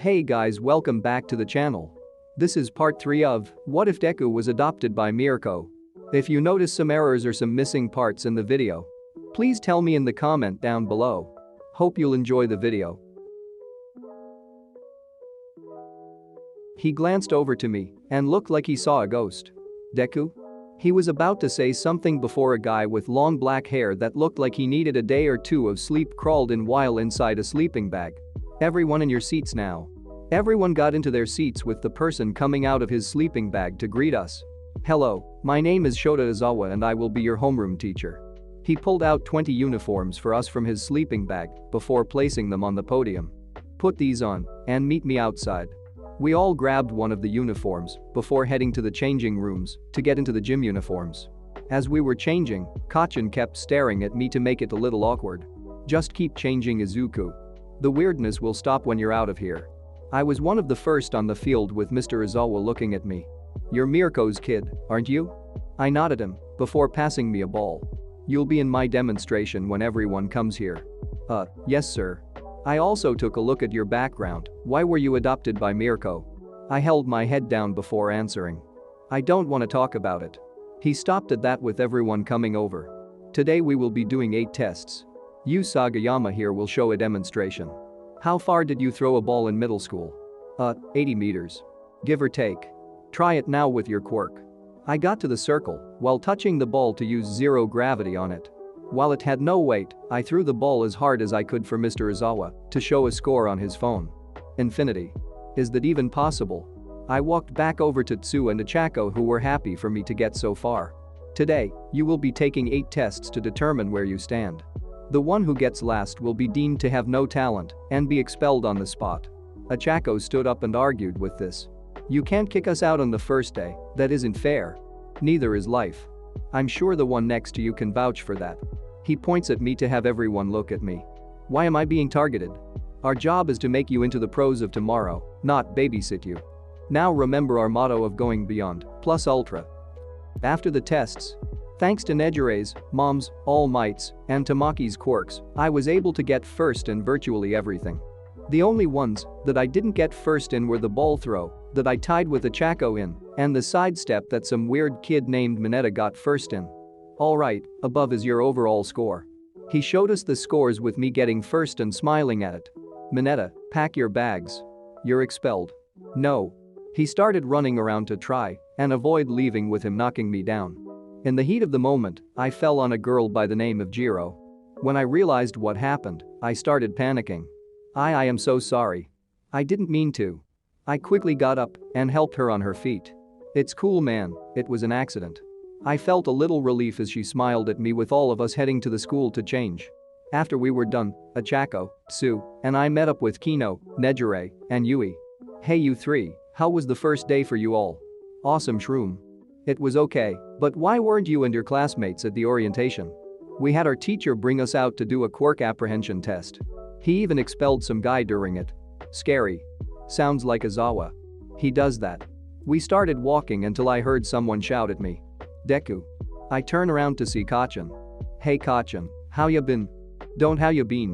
Hey guys, welcome back to the channel. This is part 3 of What If Deku Was Adopted by Mirko. If you notice some errors or some missing parts in the video, please tell me in the comment down below. Hope you'll enjoy the video. He glanced over to me and looked like he saw a ghost. Deku? He was about to say something before a guy with long black hair that looked like he needed a day or two of sleep crawled in while inside a sleeping bag. Everyone in your seats now. Everyone got into their seats with the person coming out of his sleeping bag to greet us. Hello, my name is Shota Izawa and I will be your homeroom teacher. He pulled out 20 uniforms for us from his sleeping bag before placing them on the podium. Put these on and meet me outside. We all grabbed one of the uniforms before heading to the changing rooms to get into the gym uniforms. As we were changing, Kachin kept staring at me to make it a little awkward. Just keep changing, Izuku. The weirdness will stop when you're out of here. I was one of the first on the field with Mr. Izawa looking at me. You're Mirko's kid, aren't you? I nodded him before passing me a ball. You'll be in my demonstration when everyone comes here. Yes sir. I also took a look at your background. Why were you adopted by Mirko? I held my head down before answering. I don't want to talk about it. He stopped at that with everyone coming over. Today we will be doing 8 tests. You Sagayama here will show a demonstration. How far did you throw a ball in middle school? 80 meters. Give or take. Try it now with your quirk. I got to the circle while touching the ball to use zero gravity on it. While it had no weight, I threw the ball as hard as I could for Mr. Izawa to show a score on his phone. Infinity. Is that even possible? I walked back over to Tsu and Achako who were happy for me to get so far. Today, you will be taking 8 tests to determine where you stand. The one who gets last will be deemed to have no talent and be expelled on the spot. Achako stood up and argued with this. You can't kick us out on the first day, that isn't fair. Neither is life. I'm sure the one next to you can vouch for that. He points at me to have everyone look at me. Why am I being targeted? Our job is to make you into the pros of tomorrow, not babysit you. Now remember our motto of going beyond, plus ultra. After the tests, thanks to Nejire's, Mom's, All Might's, and Tamaki's quirks, I was able to get first in virtually everything. The only ones that I didn't get first in were the ball throw that I tied with Achako in and the sidestep that some weird kid named Mineta got first in. Alright, above is your overall score. He showed us the scores with me getting first and smiling at it. Mineta, pack your bags. You're expelled. No. He started running around to try and avoid leaving with him knocking me down. In the heat of the moment, I fell on a girl by the name of Jiro. When I realized what happened, I started panicking. I am so sorry. I didn't mean to. I quickly got up and helped her on her feet. It's cool man, it was an accident. I felt a little relief as she smiled at me with all of us heading to the school to change. After we were done, Achako, Tsu, and I met up with Kino, Nejire, and Yui. Hey you 3, how was the first day for you all? Awesome shroom. It was okay, but why weren't you and your classmates at the orientation? We had our teacher bring us out to do a quirk apprehension test. He even expelled some guy during it. Scary. Sounds like Izawa. He does that. We started walking until I heard someone shout at me. Deku. I turn around to see Kachin. Hey Kachin, how ya been? Don't how ya been?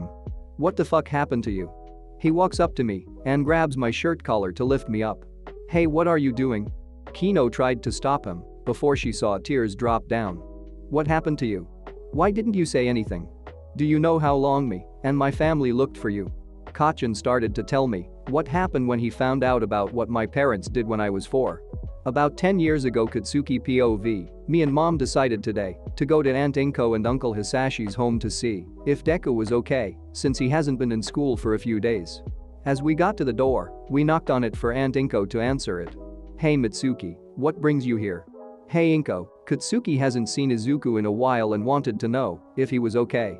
What the fuck happened to you? He walks up to me and grabs my shirt collar to lift me up. Hey what are you doing? Kino tried to stop him before she saw tears drop down. What happened to you? Why didn't you say anything? Do you know how long me and my family looked for you? Kachin started to tell me what happened when he found out about what my parents did when I was 4. About 10 years ago Katsuki POV, me and mom decided today to go to Aunt Inko and Uncle Hisashi's home to see if Deku was okay since he hasn't been in school for a few days. As we got to the door, we knocked on it for Aunt Inko to answer it. Hey Mitsuki, what brings you here? Hey Inko, Katsuki hasn't seen Izuku in a while and wanted to know if he was okay.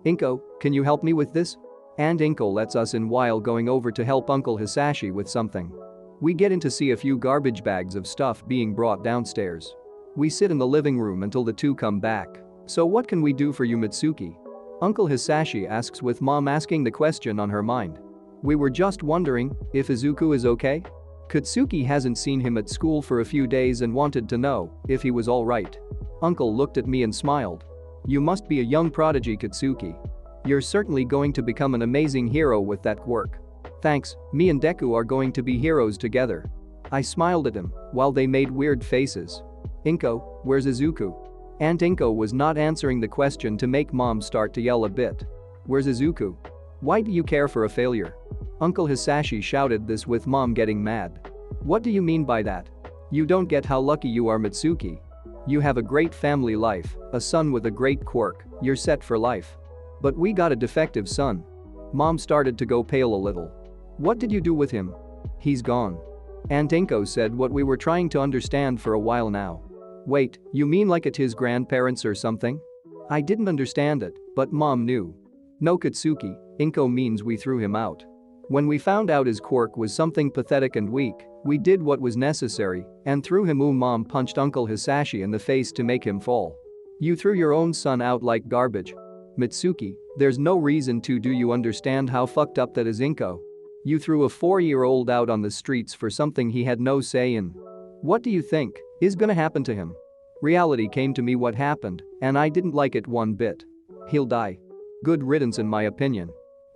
Inko, can you help me with this? Aunt Inko lets us in while going over to help Uncle Hisashi with something. We get in to see a few garbage bags of stuff being brought downstairs. We sit in the living room until the two come back. So what can we do for you Mitsuki? Uncle Hisashi asks with mom asking the question on her mind. We were just wondering if Izuku is okay? Katsuki hasn't seen him at school for a few days and wanted to know if he was alright. Uncle looked at me and smiled. You must be a young prodigy Katsuki. You're certainly going to become an amazing hero with that quirk. Thanks, me and Deku are going to be heroes together. I smiled at him while they made weird faces. Inko, where's Izuku? Aunt Inko was not answering the question to make Mom start to yell a bit. Where's Izuku? Why do you care for a failure? Uncle Hisashi shouted this with Mom getting mad. What do you mean by that? You don't get how lucky you are, Mitsuki. You have a great family life, a son with a great quirk, you're set for life. But we got a defective son. Mom started to go pale a little. What did you do with him? He's gone. Aunt Inko said what we were trying to understand for a while now. Wait, you mean like it's his grandparents or something? I didn't understand it, but Mom knew. No, Katsuki, Inko means we threw him out. When we found out his quirk was something pathetic and weak, we did what was necessary and threw him. Mom punched Uncle Hisashi in the face to make him fall. You threw your own son out like garbage. Mitsuki, there's no reason to. Do you understand how fucked up that is, Inko? You threw a 4-year-old out on the streets for something he had no say in. What do you think is gonna happen to him? Reality came to me what happened, and I didn't like it one bit. He'll die. Good riddance in my opinion.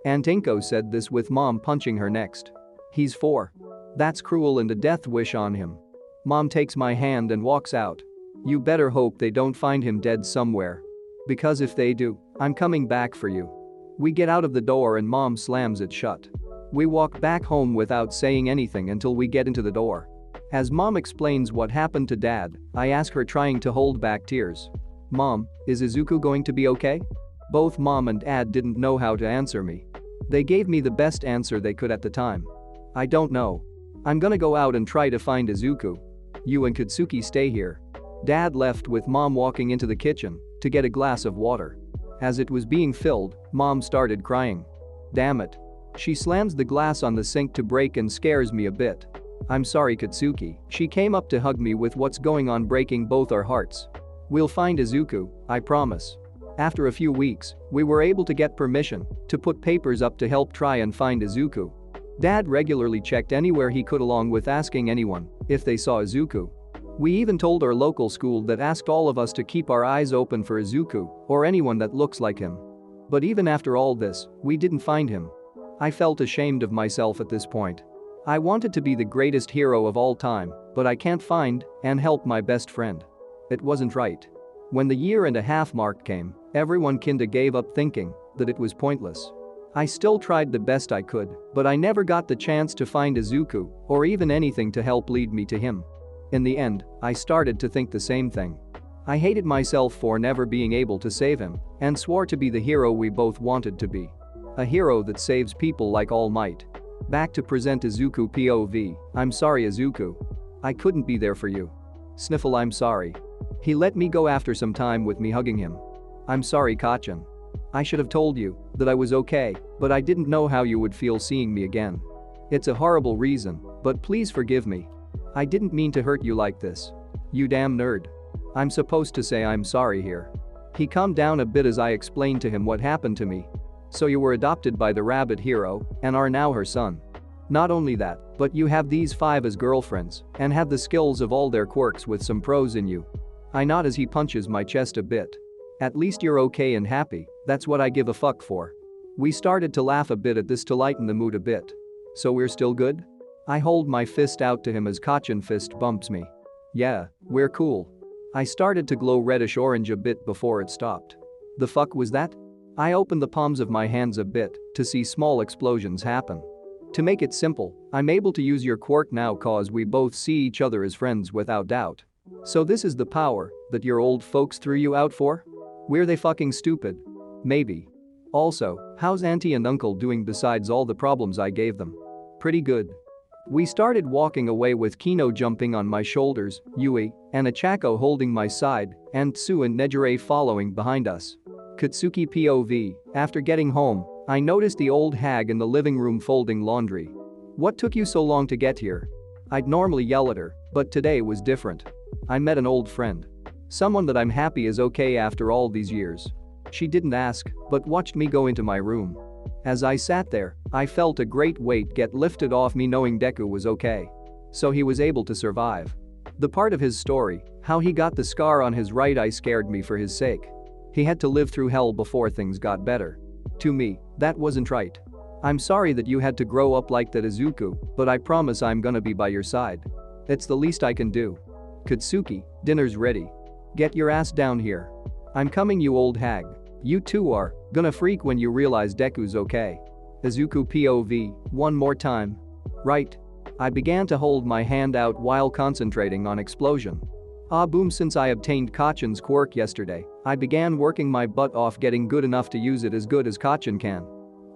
Aunt Inko said this with Mom punching her next. He's 4. That's cruel and a death wish on him. Mom takes my hand and walks out. You better hope they don't find him dead somewhere. Because if they do, I'm coming back for you. We get out of the door and Mom slams it shut. We walk back home without saying anything until we get into the door. As Mom explains what happened to Dad, I ask her, trying to hold back tears. Mom, is Izuku going to be okay? Both Mom and Dad didn't know how to answer me. They gave me the best answer they could at the time. I don't know. I'm gonna go out and try to find Izuku. You and Katsuki stay here. Dad left with Mom walking into the kitchen to get a glass of water. As it was being filled, Mom started crying. Damn it. She slams the glass on the sink to break and scares me a bit. I'm sorry, Katsuki. She came up to hug me with what's going on breaking both our hearts. We'll find Izuku, I promise. After a few weeks, we were able to get permission to put papers up to help try and find Izuku. Dad regularly checked anywhere he could, along with asking anyone if they saw Izuku. We even told our local school that asked all of us to keep our eyes open for Izuku or anyone that looks like him. But even after all this, we didn't find him. I felt ashamed of myself at this point. I wanted to be the greatest hero of all time, but I can't find and help my best friend. It wasn't right. When the 1.5-year mark came, everyone kinda gave up, thinking that it was pointless. I still tried the best I could, but I never got the chance to find Izuku or even anything to help lead me to him. In the end, I started to think the same thing. I hated myself for never being able to save him and swore to be the hero we both wanted to be. A hero that saves people like All Might. Back to present Izuku POV. I'm sorry, Izuku. I couldn't be there for you. Sniffle, I'm sorry. He let me go after some time with me hugging him. I'm sorry, Kachan. I should have told you that I was okay, but I didn't know how you would feel seeing me again. It's a horrible reason, but please forgive me. I didn't mean to hurt you like this. You damn nerd. I'm supposed to say I'm sorry here. He calmed down a bit as I explained to him what happened to me. So you were adopted by the rabbit hero and are now her son. Not only that, but you have these 5 as girlfriends and have the skills of all their quirks with some pros in you. I nod as he punches my chest a bit. At least you're okay and happy, that's what I give a fuck for. We started to laugh a bit at this to lighten the mood a bit. So we're still good? I hold my fist out to him as Kachan fist bumps me. Yeah, we're cool. I started to glow reddish orange a bit before it stopped. The fuck was that? I opened the palms of my hands a bit to see small explosions happen. To make it simple, I'm able to use your quirk now cause we both see each other as friends without doubt. So this is the power that your old folks threw you out for? Were they fucking stupid? Maybe. Also, how's Auntie and Uncle doing besides all the problems I gave them? Pretty good. We started walking away with Kino jumping on my shoulders, Yui and Achako holding my side, and Tsu and Nejire following behind us. Katsuki POV. After getting home, I noticed the old hag in the living room folding laundry. What took you so long to get here? I'd normally yell at her, but today was different. I met an old friend. Someone that I'm happy is okay after all these years. She didn't ask, but watched me go into my room. As I sat there, I felt a great weight get lifted off me knowing Deku was okay. So he was able to survive. The part of his story, how he got the scar on his right eye, scared me for his sake. He had to live through hell before things got better. To me, that wasn't right. I'm sorry that you had to grow up like that, Izuku, but I promise I'm gonna be by your side. It's the least I can do. Katsuki, dinner's ready. Get your ass down here. I'm coming, you old hag. You two are gonna freak when you realize Deku's okay. Izuku POV, one more time. Right. I began to hold my hand out while concentrating on explosion. Ah boom, since I obtained Kachan's quirk yesterday, I began working my butt off getting good enough to use it as good as Kachan can.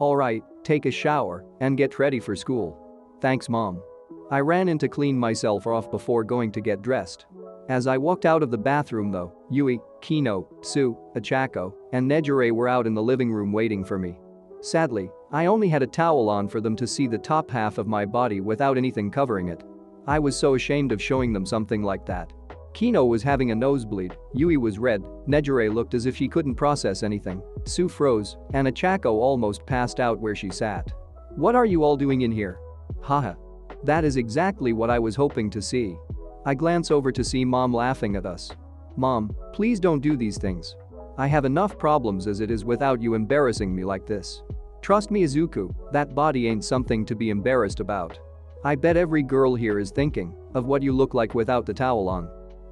Alright, take a shower and get ready for school. Thanks, Mom. I ran in to clean myself off before going to get dressed. As I walked out of the bathroom though, Yui, Kino, Tsu, Achako, and Nejire were out in the living room waiting for me. Sadly, I only had a towel on for them to see the top half of my body without anything covering it. I was so ashamed of showing them something like that. Kino was having a nosebleed, Yui was red, Nejire looked as if she couldn't process anything, Tsu froze, and Achako almost passed out where she sat. What are you all doing in here? Haha. That is exactly what I was hoping to see. I glance over to see Mom laughing at us. Mom, please don't do these things. I have enough problems as it is without you embarrassing me like this. Trust me, Izuku, that body ain't something to be embarrassed about. I bet every girl here is thinking of what you look like without the towel on.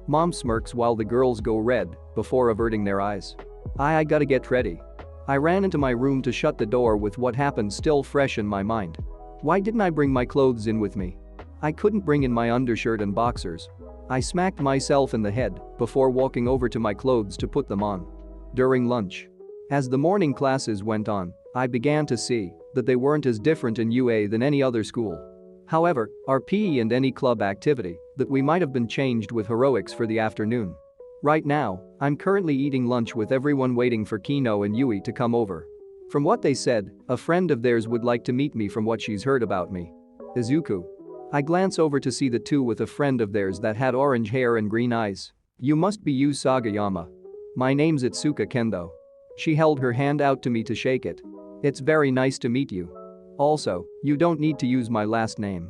Mom smirks while the girls go red before averting their eyes. I gotta get ready. I ran into my room to shut the door with what happened still fresh in my mind. Why didn't I bring my clothes in with me? I couldn't bring in my undershirt and boxers. I smacked myself in the head before walking over to my clothes to put them on. During lunch. As the morning classes went on, I began to see that they weren't as different in UA than any other school. However, our PE and any club activity that we might have been changed with heroics for the afternoon. Right now, I'm currently eating lunch with everyone waiting for Kino and Yui to come over. From what they said, a friend of theirs would like to meet me from what she's heard about me. Izuku. I glance over to see the two with a friend of theirs that had orange hair and green eyes. You must be Yu Sagayama. My name's Itsuka Kendo. She held her hand out to me to shake it. It's very nice to meet you. Also, you don't need to use my last name.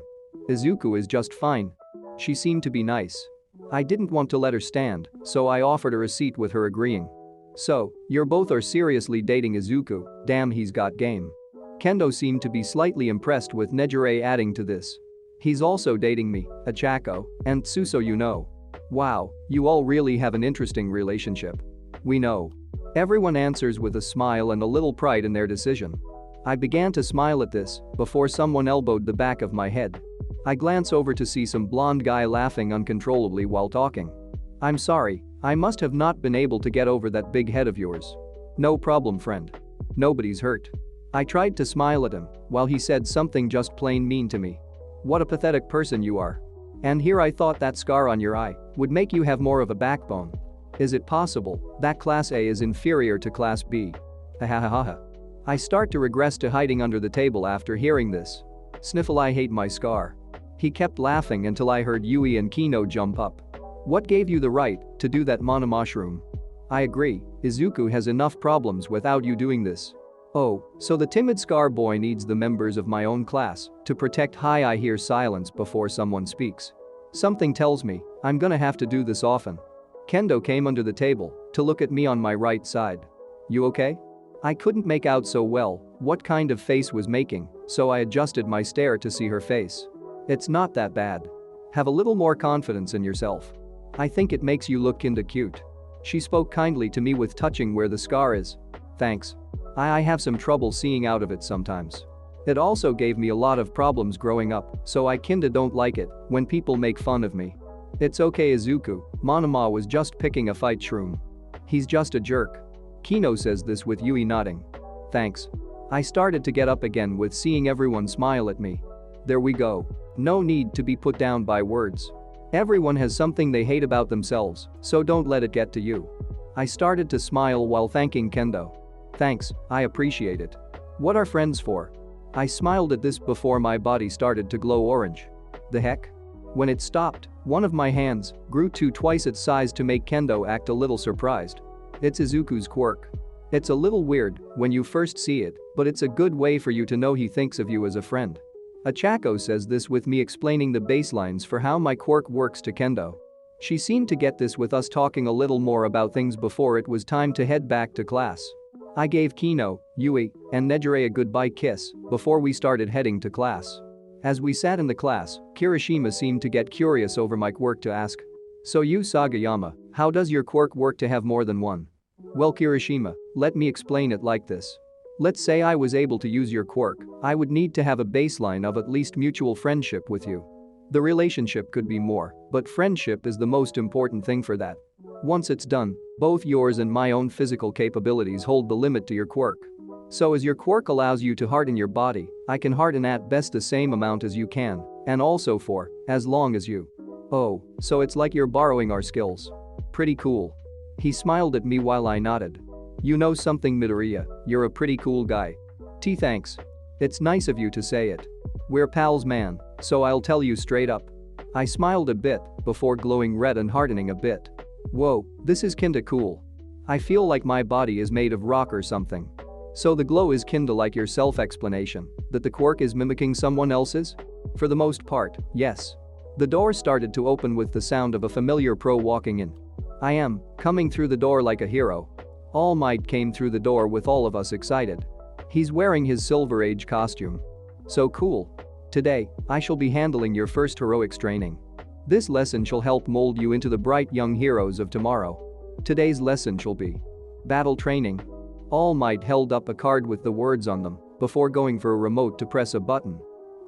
Izuku is just fine. She seemed to be nice. I didn't want to let her stand, so I offered her a seat with her agreeing. So, you're both are seriously dating Izuku, damn he's got game. Kendo seemed to be slightly impressed with Nejire adding to this. He's also dating me, Achako, and Tsuso, you know. Wow, you all really have an interesting relationship. We know. Everyone answers with a smile and a little pride in their decision. I began to smile at this before someone elbowed the back of my head. I glance over to see some blonde guy laughing uncontrollably while talking. I'm sorry, I must have not been able to get over that big head of yours. No problem, friend. Nobody's hurt. I tried to smile at him while he said something just plain mean to me. What a pathetic person you are. And here I thought that scar on your eye would make you have more of a backbone. Is it possible that Class A is inferior to Class B? Hahaha. I start to regress to hiding under the table after hearing this. Sniffle, I hate my scar. He kept laughing until I heard Yui and Kino jump up. What gave you the right to do that, Mana Mushroom? I agree, Izuku has enough problems without you doing this. Oh, so the timid scar boy needs the members of my own class to protect. Hi, I hear silence before someone speaks. Something tells me I'm gonna have to do this often. Kendo came under the table to look at me on my right side. You okay? I couldn't make out so well what kind of face was making, so I adjusted my stare to see her face. It's not that bad. Have a little more confidence in yourself. I think it makes you look kinda cute. She spoke kindly to me with touching where the scar is. Thanks. I have some trouble seeing out of it sometimes. It also gave me a lot of problems growing up, so I kinda don't like it when people make fun of me. It's okay, Izuku, Monoma was just picking a fight shroom. He's just a jerk. Kino says this with Yui nodding. Thanks. I started to get up again with seeing everyone smile at me. There we go. No need to be put down by words. Everyone has something they hate about themselves, so don't let it get to you. I started to smile while thanking Kendo. Thanks, I appreciate it. What are friends for? I smiled at this before my body started to glow orange. The heck? When it stopped, one of my hands grew to twice its size to make Kendo act a little surprised. It's Izuku's quirk. It's a little weird when you first see it, but it's a good way for you to know he thinks of you as a friend. Achako says this with me explaining the baselines for how my quirk works to Kendo. She seemed to get this with us talking a little more about things before it was time to head back to class. I gave Kino, Yui, and Nejire a goodbye kiss before we started heading to class. As we sat in the class, Kirishima seemed to get curious over my quirk to ask. So you Sagayama, how does your quirk work to have more than one? Well Kirishima, let me explain it like this. Let's say I was able to use your quirk, I would need to have a baseline of at least mutual friendship with you. The relationship could be more, but friendship is the most important thing for that. Once it's done, both yours and my own physical capabilities hold the limit to your quirk. So as your quirk allows you to harden your body, I can harden at best the same amount as you can, and also for as long as you. Oh, so it's like you're borrowing our skills. Pretty cool. He smiled at me while I nodded. You know something Midoriya, you're a pretty cool guy. Thanks. It's nice of you to say it. We're pals man, so I'll tell you straight up. I smiled a bit before glowing red and hardening a bit. Whoa, this is kinda cool. I feel like my body is made of rock or something. So the glow is kinda like your self-explanation, that the quirk is mimicking someone else's? For the most part, yes. The door started to open with the sound of a familiar pro walking in. I am coming through the door like a hero. All Might came through the door with all of us excited. He's wearing his Silver Age costume. So cool. Today, I shall be handling your first heroics training. This lesson shall help mold you into the bright young heroes of tomorrow. Today's lesson shall be battle training. All Might held up a card with the words on them before going for a remote to press a button.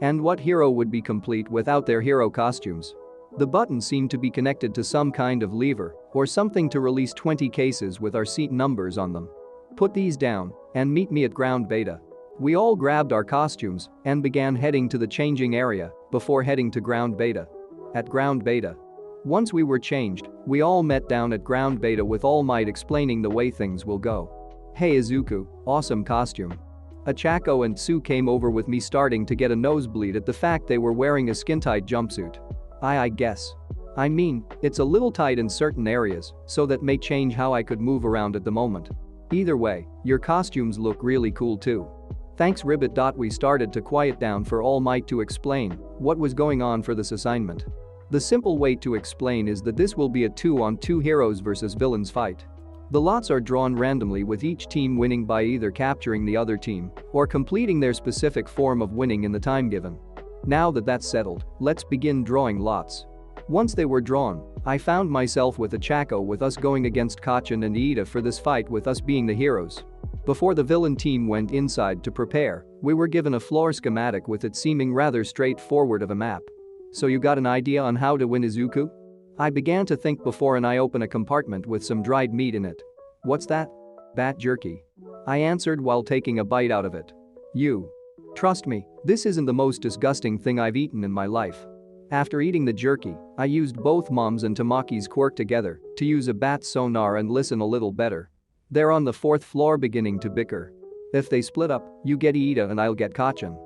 And what hero would be complete without their hero costumes? The button seemed to be connected to some kind of lever or something to release 20 cases with our seat numbers on them. Put these down and meet me at ground beta. We all grabbed our costumes and began heading to the changing area before heading to ground beta. At ground beta. Once we were changed, we all met down at ground beta with All Might explaining the way things will go. Hey Izuku, awesome costume. Achako and Tsu came over with me starting to get a nosebleed at the fact they were wearing a skin-tight jumpsuit. I guess. I mean, it's a little tight in certain areas, so that may change how I could move around at the moment. Either way, your costumes look really cool too. Thanks Ribbit. We started to quiet down for All Might to explain what was going on for this assignment. The simple way to explain is that this will be a 2-on-2 heroes versus villains fight. The lots are drawn randomly with each team winning by either capturing the other team or completing their specific form of winning in the time given. Now that that's settled, let's begin drawing lots. Once they were drawn, I found myself with Achako with us going against Kachin and Iida for this fight with us being the heroes. Before the villain team went inside to prepare, we were given a floor schematic with it seeming rather straightforward of a map. So you got an idea on how to win Izuku? I began to think before and I opened a compartment with some dried meat in it. What's that? Bat jerky. I answered while taking a bite out of it. You. Trust me, this isn't the most disgusting thing I've eaten in my life. After eating the jerky, I used both Mom's and Tamaki's quirk together to use a bat sonar and listen a little better. They're on the 4th floor beginning to bicker. If they split up, you get Iida and I'll get Kachin.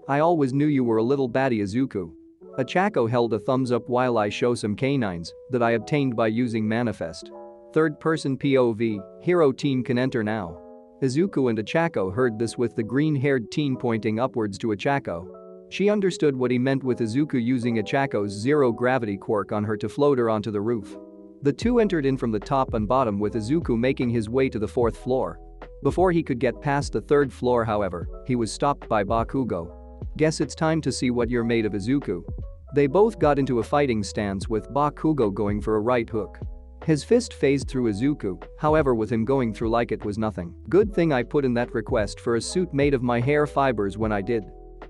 I always knew you were a little batty Izuku. Achako held a thumbs up while I show some canines that I obtained by using Manifest. Third-person POV, hero team can enter now. Izuku and Achako heard this with the green-haired teen pointing upwards to Achako. She understood what he meant with Izuku using Achako's zero-gravity quirk on her to float her onto the roof. The two entered in from the top and bottom with Izuku making his way to the 4th floor. Before he could get past the 3rd floor however, he was stopped by Bakugo. Guess it's time to see what you're made of Izuku. They both got into a fighting stance with Bakugo going for a right hook. His fist phased through Izuku, however with him going through like it was nothing. Good thing I put in that request for a suit made of my hair fibers when I did.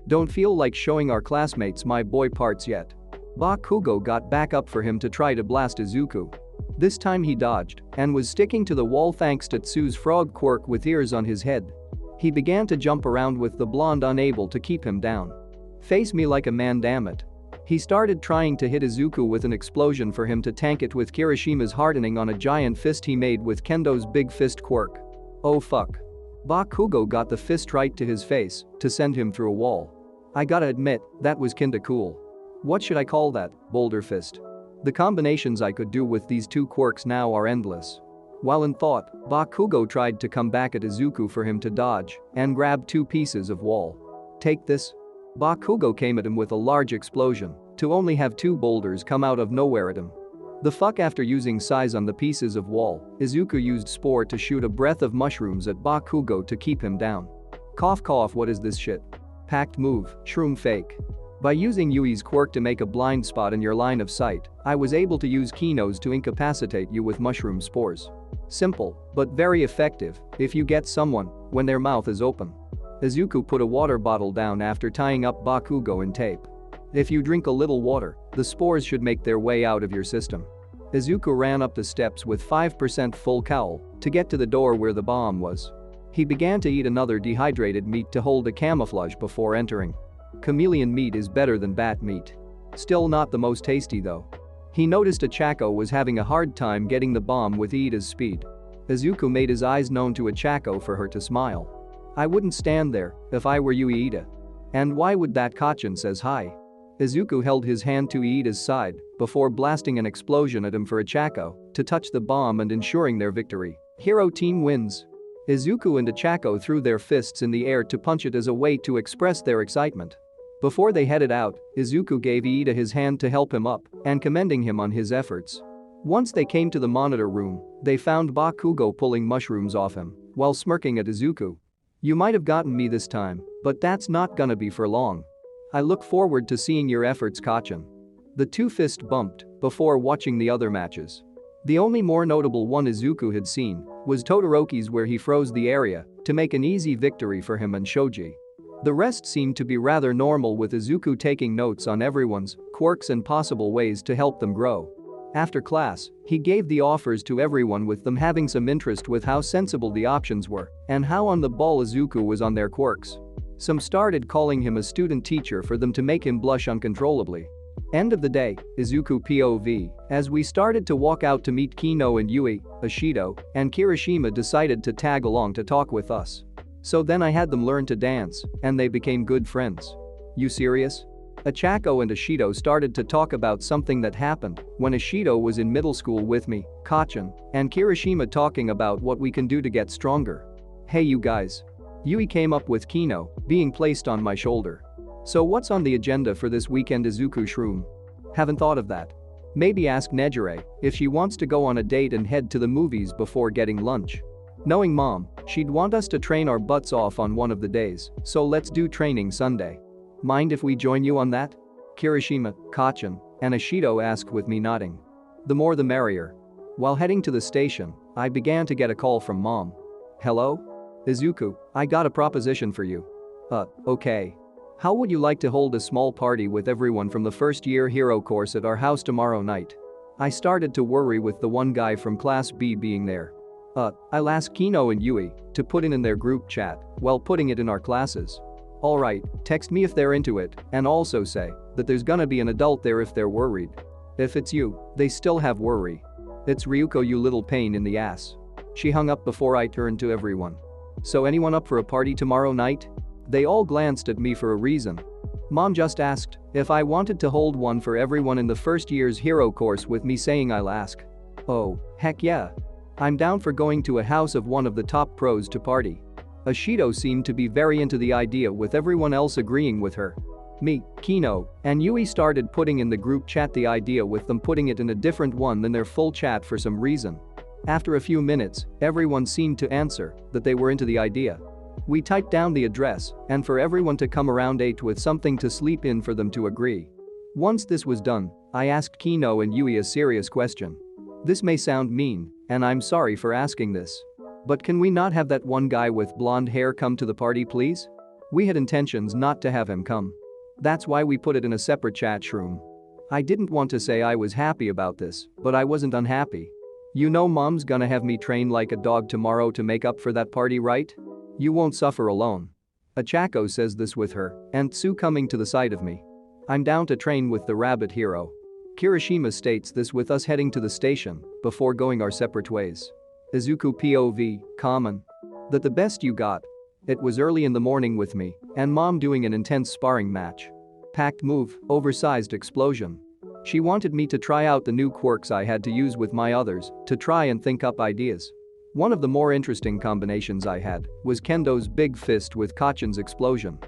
Don't feel like showing our classmates my boy parts yet. Bakugo got back up for him to try to blast Izuku. This time he dodged and was sticking to the wall thanks to Tsu's frog quirk with ears on his head. He began to jump around with the blonde unable to keep him down. Face me like a man, damn it. He started trying to hit Izuku with an explosion for him to tank it with Kirishima's hardening on a giant fist he made with Kendo's big fist quirk. Oh fuck. Bakugo got the fist right to his face to send him through a wall. I gotta admit, that was kinda cool. What should I call that, boulder fist? The combinations I could do with these two quirks now are endless. While in thought, Bakugo tried to come back at Izuku for him to dodge and grab 2 pieces of wall. Take this. Bakugo came at him with a large explosion to only have 2 boulders come out of nowhere at him. The fuck. After using size on the pieces of wall, Izuku used Spore to shoot a breath of mushrooms at Bakugo to keep him down. Cough cough. What is this shit? Packed move, shroom fake. By using Yui's quirk to make a blind spot in your line of sight, I was able to use Kino's to incapacitate you with mushroom spores. Simple, but very effective if you get someone when their mouth is open. Izuku put a water bottle down after tying up Bakugo in tape. If you drink a little water, the spores should make their way out of your system. Izuku ran up the steps with 5% full cowl to get to the door where the bomb was. He began to eat another dehydrated meat to hold a camouflage before entering. Chameleon meat is better than bat meat. Still not the most tasty though. He noticed Achako was having a hard time getting the bomb with Iida's speed. Izuku made his eyes known to Achako for her to smile. I wouldn't stand there if I were you, Iida. And why would that Kachin says hi? Izuku held his hand to Iida's side before blasting an explosion at him for Achako to touch the bomb and ensuring their victory. Hero team wins. Izuku and Achako threw their fists in the air to punch it as a way to express their excitement. Before they headed out, Izuku gave Iida his hand to help him up and commending him on his efforts. Once they came to the monitor room, they found Bakugo pulling mushrooms off him while smirking at Izuku. You might have gotten me this time, but that's not gonna be for long. I look forward to seeing your efforts, Kachin. The two fist bumped before watching the other matches. The only more notable one Izuku had seen was Todoroki's, where he froze the area to make an easy victory for him and Shoji. The rest seemed to be rather normal, with Izuku taking notes on everyone's quirks and possible ways to help them grow. After class, he gave the offers to everyone, with them having some interest with how sensible the options were and how on the ball Izuku was on their quirks. Some started calling him a student teacher for them to make him blush uncontrollably. End of the day, Izuku POV. As we started to walk out to meet Kino and Yui, Ashido, and Kirishima decided to tag along to talk with us. So then I had them learn to dance, and they became good friends. You serious? Achako and Ashido started to talk about something that happened when Ashido was in middle school with me, Kachin, and Kirishima, talking about what we can do to get stronger. Hey you guys. Yui came up with Kino being placed on my shoulder. So what's on the agenda for this weekend, Izuku Shroom? Haven't thought of that. Maybe ask Nejire if she wants to go on a date and head to the movies before getting lunch. Knowing mom, she'd want us to train our butts off on one of the days, so let's do training Sunday. Mind if we join you on that? Kirishima, Kachin, and Ashido asked, with me nodding. The more the merrier. While heading to the station, I began to get a call from mom. Hello? Izuku, I got a proposition for you. Okay. How would you like to hold a small party with everyone from the first year hero course at our house tomorrow night? I started to worry with the one guy from class B being there. I'll ask Kino and Yui to put in their group chat while putting it in our classes. Alright, text me if they're into it, and also say that there's gonna be an adult there if they're worried. If it's you, they still have worry. It's Ryuko, you little pain in the ass. She hung up before I turned to everyone. So anyone up for a party tomorrow night? They all glanced at me for a reason. Mom just asked if I wanted to hold one for everyone in the first year's hero course, with me saying I'll ask. Oh, heck yeah. I'm down for going to a house of one of the top pros to party. Ashido seemed to be very into the idea, with everyone else agreeing with her. Me, Kino, and Yui started putting in the group chat the idea, with them putting it in a different one than their full chat for some reason. After a few minutes, everyone seemed to answer that they were into the idea. We typed down the address and for everyone to come around 8 with something to sleep in for them to agree. Once this was done, I asked Kino and Yui a serious question. This may sound mean, and I'm sorry for asking this, but can we not have that one guy with blonde hair come to the party, please? We had intentions not to have him come. That's why we put it in a separate chat room. I didn't want to say I was happy about this, but I wasn't unhappy. You know mom's gonna have me train like a dog tomorrow to make up for that party, right? You won't suffer alone. Achako says this with her and Tsu coming to the side of me. I'm down to train with the rabbit hero. Kirishima states this with us heading to the station before going our separate ways. Izuku POV, common. That the best you got. It was early in the morning with me and mom doing an intense sparring match. Packed move, oversized explosion. She wanted me to try out the new quirks I had to use with my others to try and think up ideas. One of the more interesting combinations I had was Kendo's big fist with Kachin's explosion.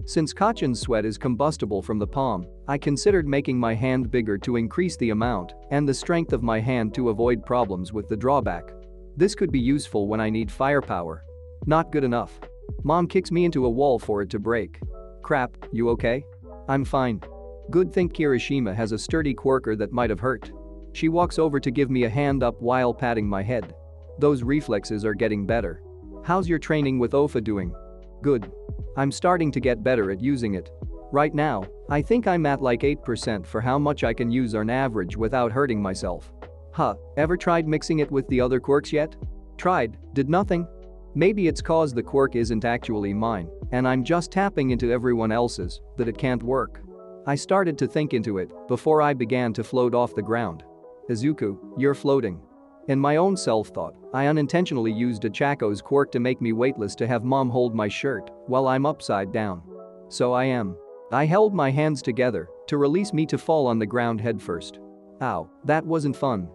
Since Kachan's sweat is combustible from the palm, I considered making my hand bigger to increase the amount and the strength of my hand to avoid problems with the drawback. This could be useful when I need firepower. Not good enough. Mom kicks me into a wall for it to break. Crap, you okay? I'm fine. Good, think Kirishima has a sturdy quirker that might have hurt. She walks over to give me a hand up while patting my head. Those reflexes are getting better. How's your training with OFA doing? Good. I'm starting to get better at using it. Right now, I think I'm at like 8% for how much I can use on average without hurting myself. Huh, ever tried mixing it with the other quirks yet? Tried, did nothing? Maybe it's cause the quirk isn't actually mine, and I'm just tapping into everyone else's, that it can't work. I started to think into it before I began to float off the ground. Izuku, you're floating. In my own self-thought, I unintentionally used a Chaco's quirk to make me weightless to have mom hold my shirt while I'm upside down. So I am. I held my hands together to release me to fall on the ground headfirst. Ow, that wasn't fun.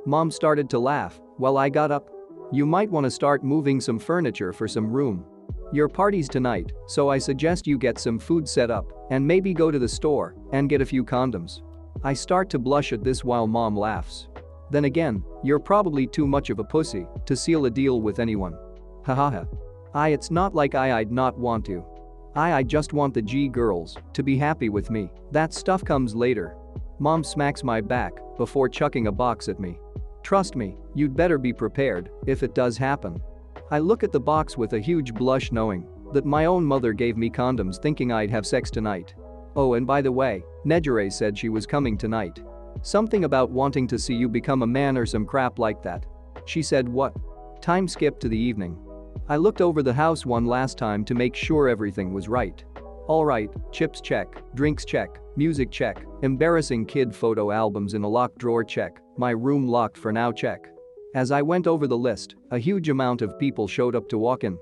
Mom started to laugh while I got up. You might want to start moving some furniture for some room. Your party's tonight, so I suggest you get some food set up and maybe go to the store and get a few condoms. I start to blush at this while mom laughs. Then again, you're probably too much of a pussy to seal a deal with anyone. Hahaha. It's not like I'd not want to. I just want the G girls to be happy with me. That stuff comes later. Mom smacks my back before chucking a box at me. Trust me, you'd better be prepared if it does happen. I look at the box with a huge blush knowing that my own mother gave me condoms thinking I'd have sex tonight. Oh, and by the way, Nejire said she was coming tonight. Something about wanting to see you become a man or some crap like that. She said what? Time skip to the evening. I looked over the house one last time to make sure everything was right. Alright, chips check, drinks check, music check, embarrassing kid photo albums in a locked drawer check, my room locked for now check. As I went over the list, a huge amount of people showed up to walk in.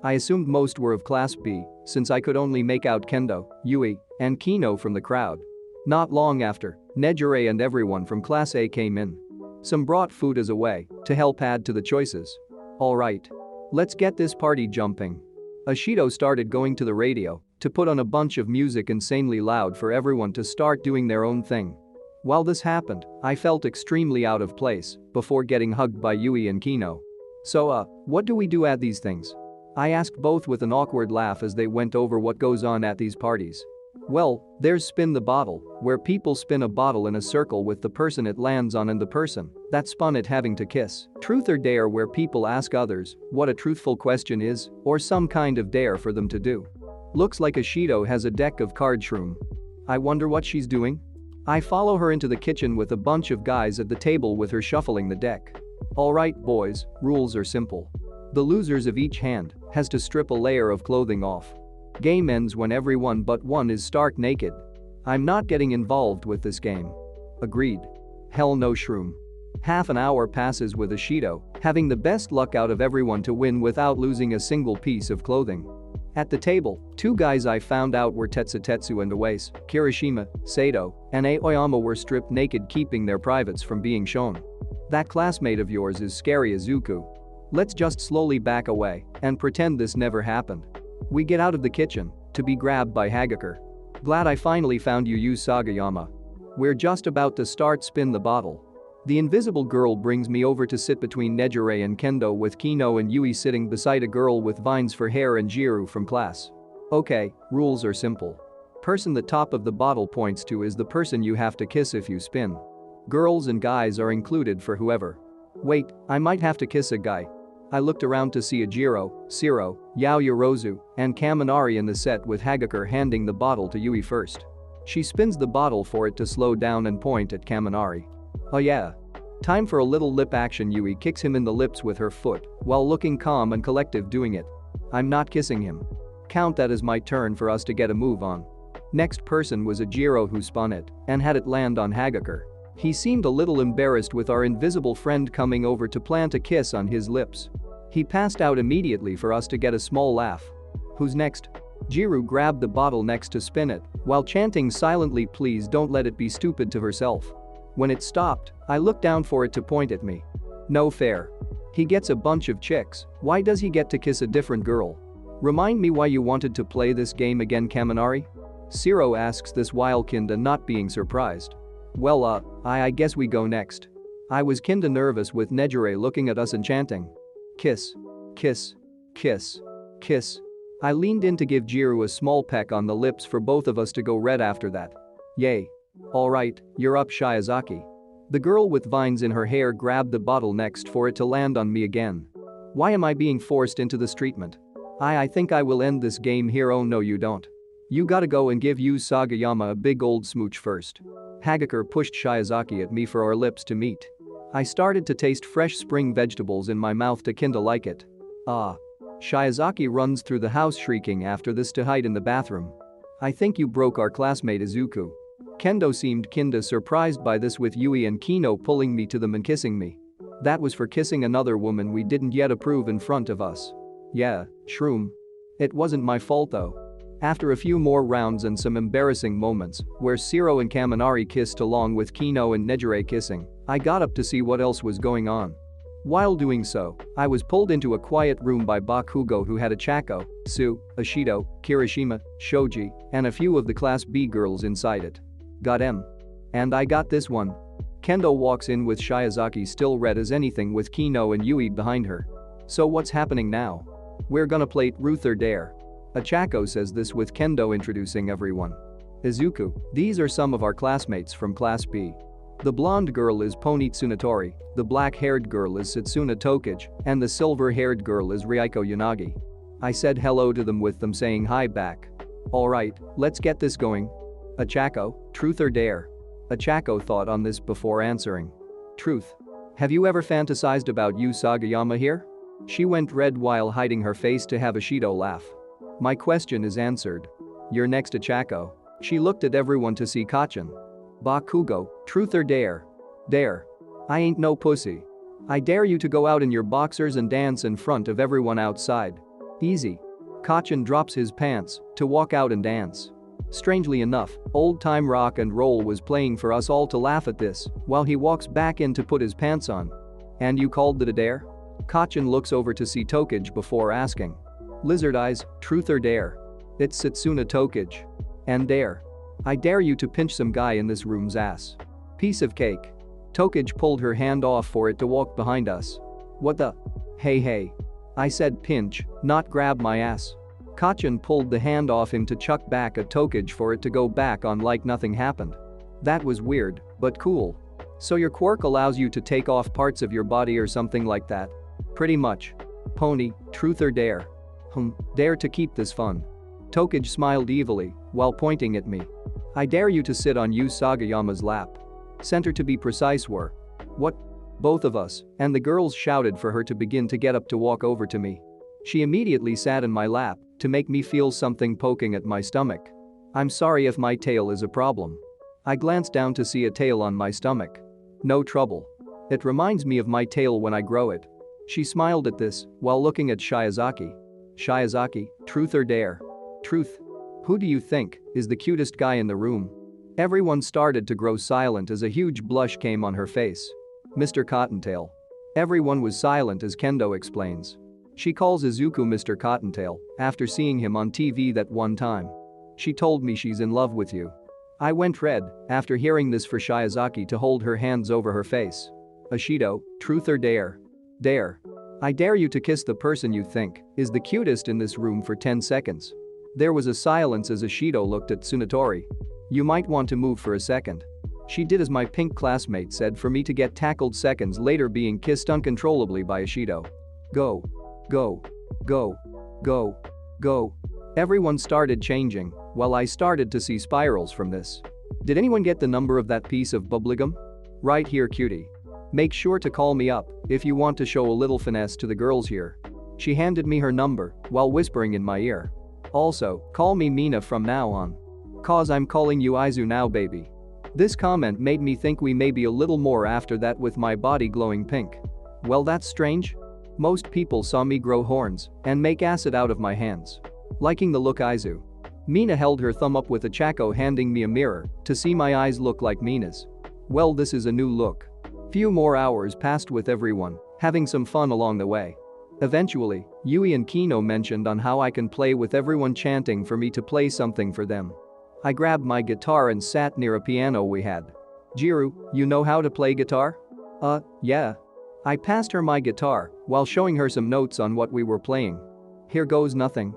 I assumed most were of Class B, since I could only make out Kendo, Yui, and Kino from the crowd. Not long after, Nejire and everyone from Class A came in. Some brought food as a way to help add to the choices. Alright. Let's get this party jumping. Ashido started going to the radio to put on a bunch of music insanely loud for everyone to start doing their own thing. While this happened, I felt extremely out of place before getting hugged by Yui and Kino. So what do we do at these things? I asked both with an awkward laugh as they went over what goes on at these parties. Well, there's spin the bottle, where people spin a bottle in a circle with the person it lands on and the person that spun it having to kiss. Truth or dare, where people ask others what a truthful question is or some kind of dare for them to do. Looks like Ashido has a deck of card shroom. I wonder what she's doing? I follow her into the kitchen with a bunch of guys at the table with her shuffling the deck. Alright boys, rules are simple. The losers of each hand has to strip a layer of clothing off. Game ends when everyone but one is stark naked. I'm not getting involved with this game. Agreed. Hell no shroom. Half an hour passes with Ashido having the best luck out of everyone to win without losing a single piece of clothing. At the table, two guys I found out were Tetsu and Oase, Kirishima, Sato, and Aoyama were stripped naked, keeping their privates from being shown. That classmate of yours is scary, Izuku. Let's just slowly back away and pretend this never happened. We get out of the kitchen to be grabbed by Hagakure. Glad I finally found you, Sagayama. We're just about to start spin the bottle. The invisible girl brings me over to sit between Nejire and Kendo, with Kino and Yui sitting beside a girl with vines for hair and Jiru from class. Okay, rules are simple. Person the top of the bottle points to is the person you have to kiss if you spin. Girls and guys are included for whoever. Wait, I might have to kiss a guy. I looked around to see Ajiro, Siro, Yaoyorozu, and Kaminari in the set, with Hagakure handing the bottle to Yui first. She spins the bottle for it to slow down and point at Kaminari. Oh yeah. Time for a little lip action. Yui kicks him in the lips with her foot while looking calm and collective doing it. I'm not kissing him. Count that as my turn for us to get a move on. Next person was Ajiro, who spun it and had it land on Hagakure. He seemed a little embarrassed with our invisible friend coming over to plant a kiss on his lips. He passed out immediately for us to get a small laugh. Who's next? Jiru grabbed the bottle next to spin it while chanting silently, "Please don't let it be stupid," to herself. When it stopped, I looked down for it to point at me. No fair. He gets a bunch of chicks, why does he get to kiss a different girl? Remind me why you wanted to play this game again, Kaminari? Zero asks this while Kinda not being surprised. Well I guess we go next. I was kinda nervous with Nejire looking at us and chanting. Kiss. Kiss. Kiss. Kiss. I leaned in to give Jiru a small peck on the lips for both of us to go red after that. Yay. Alright, you're up, Shiozaki. The girl with vines in her hair grabbed the bottle next for it to land on me again. Why am I being forced into this treatment? I think I will end this game here. Oh no, you don't. You gotta go and give Yu Sagayama a big old smooch first. Hagakure pushed Shiozaki at me for our lips to meet. I started to taste fresh spring vegetables in my mouth to kinda like it. Ah. Shiozaki runs through the house shrieking after this to hide in the bathroom. I think you broke our classmate Izuku. Kendo seemed kinda surprised by this, with Yui and Kino pulling me to them and kissing me. That was for kissing another woman we didn't yet approve in front of us. Yeah, shroom. It wasn't my fault though. After a few more rounds and some embarrassing moments where Zero and Kaminari kissed along with Kino and Nejire kissing, I got up to see what else was going on. While doing so, I was pulled into a quiet room by Bakugo, who had a Chako, Su, Ashido, Kirishima, Shoji, and a few of the Class B girls inside it. Got M. And I got this one. Kendo walks in with Shiozaki still red as anything with Kino and Yui behind her. So what's happening now? We're gonna play Truth or Dare. Achako says this with Kendo introducing everyone. Izuku, these are some of our classmates from Class B. The blonde girl is Pony Tsunatori, the black-haired girl is Satsuna Tokage, and the silver-haired girl is Ryuko Yanagi. I said hello to them with them saying hi back. Alright, let's get this going. Achako, Truth or Dare? Achako thought on this before answering. Truth. Have you ever fantasized about Yu Sagayama here? She went red while hiding her face to have Ashido laugh. My question is answered. You're next, Achako. She looked at everyone to see Kachin. Bakugo, Truth or Dare? Dare. I ain't no pussy. I dare you to go out in your boxers and dance in front of everyone outside. Easy. Kachin drops his pants to walk out and dance. Strangely enough, old-time rock and roll was playing for us all to laugh at this while he walks back in to put his pants on. And you called it a dare? Kachin looks over to see Tokage before asking. Lizard eyes, Truth or Dare? It's Satsuna Tokage. And dare. I dare you to pinch some guy in this room's ass. Piece of cake. Tokage pulled her hand off for it to walk behind us. What the? Hey. I said pinch, not grab my ass. Kachin pulled the hand off him to chuck back at Tokage for it to go back on like nothing happened. That was weird, but cool. So your quirk allows you to take off parts of your body or something like that? Pretty much. Pony, Truth or Dare? Dare to keep this fun. Tokage smiled evilly while pointing at me. I dare you to sit on Yu Sagayama's lap. Center to be precise. Were. What? Both of us and the girls shouted for her to begin to get up to walk over to me. She immediately sat in my lap to make me feel something poking at my stomach. I'm sorry if my tail is a problem. I glanced down to see a tail on my stomach. No trouble. It reminds me of my tail when I grow it. She smiled at this while looking at Shiozaki. Shiozaki, Truth or Dare? Truth. Who do you think is the cutest guy in the room? Everyone started to grow silent as a huge blush came on her face. Mr. Cottontail. Everyone was silent as Kendo explains. She calls Izuku Mr. Cottontail after seeing him on TV that one time. She told me she's in love with you. I went red after hearing this for Shiozaki to hold her hands over her face. Ashido, Truth or Dare? Dare. I dare you to kiss the person you think is the cutest in this room for 10 seconds. There was a silence as Ashido looked at Tsunatori. You might want to move for a second. She did as my pink classmate said for me to get tackled seconds later, being kissed uncontrollably by Ashido. Go. Go. Go. Go. Go. Everyone started changing while I started to see spirals from this. Did anyone get the number of that piece of bubblegum? Right here, cutie. Make sure to call me up if you want to show a little finesse to the girls here. She handed me her number while whispering in my ear. Also, call me Mina from now on. Cause I'm calling you Aizu now, baby. This comment made me think we may be a little more after that with my body glowing pink. Well, that's strange. Most people saw me grow horns and make acid out of my hands. Liking the look, Aizu. Mina held her thumb up with a Chako, handing me a mirror to see my eyes look like Mina's. Well, this is a new look. Few more hours passed with everyone having some fun along the way. Eventually, Yui and Kino mentioned on how I can play with everyone chanting for me to play something for them. I grabbed my guitar and sat near a piano we had. Jiru, you know how to play guitar? Yeah. I passed her my guitar while showing her some notes on what we were playing. Here goes nothing.